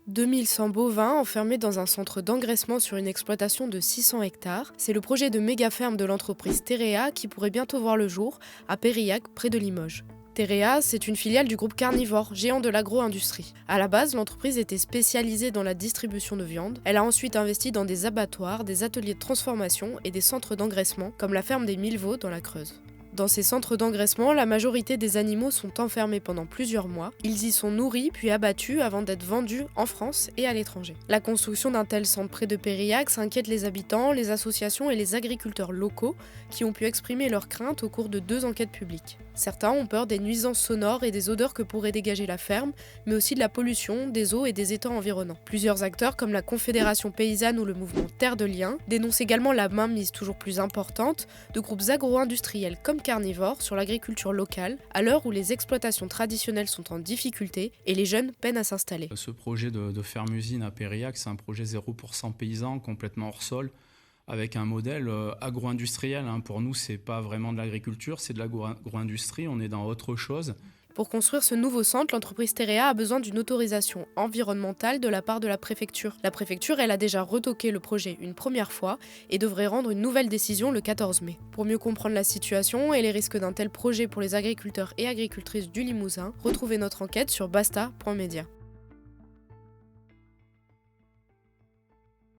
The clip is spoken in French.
2100 bovins enfermés dans un centre d'engraissement sur une exploitation de 600 hectares. C'est le projet de méga-ferme de l'entreprise Terea qui pourrait bientôt voir le jour à Périac, près de Limoges. Terea, c'est une filiale du groupe Carnivore, géant de l'agro-industrie. À la base, l'entreprise était spécialisée dans la distribution de viande. Elle a ensuite investi dans des abattoirs, des ateliers de transformation et des centres d'engraissement, comme la ferme des Mille-Vaux dans la Creuse. Dans ces centres d'engraissement, la majorité des animaux sont enfermés pendant plusieurs mois. Ils y sont nourris puis abattus avant d'être vendus en France et à l'étranger. La construction d'un tel centre près de Périac s'inquiète les habitants, les associations et les agriculteurs locaux qui ont pu exprimer leurs craintes au cours de 2 enquêtes publiques. Certains ont peur des nuisances sonores et des odeurs que pourrait dégager la ferme, mais aussi de la pollution, des eaux et des étangs environnants. Plusieurs acteurs comme la Confédération paysanne ou le mouvement Terre de Liens dénoncent également la mainmise toujours plus importante de groupes agro-industriels comme Carnivore sur l'agriculture locale, à l'heure où les exploitations traditionnelles sont en difficulté et les jeunes peinent à s'installer. Ce projet de ferme-usine à Périac, c'est un projet 0% paysan, complètement hors sol, avec un modèle agro-industriel. Pour nous, c'est pas vraiment de l'agriculture, c'est de l'agro-industrie, on est dans autre chose. Pour construire ce nouveau centre, l'entreprise Terea a besoin d'une autorisation environnementale de la part de la préfecture. La préfecture, elle a déjà retoqué le projet une première fois et devrait rendre une nouvelle décision le 14 mai. Pour mieux comprendre la situation et les risques d'un tel projet pour les agriculteurs et agricultrices du Limousin, retrouvez notre enquête sur basta.media.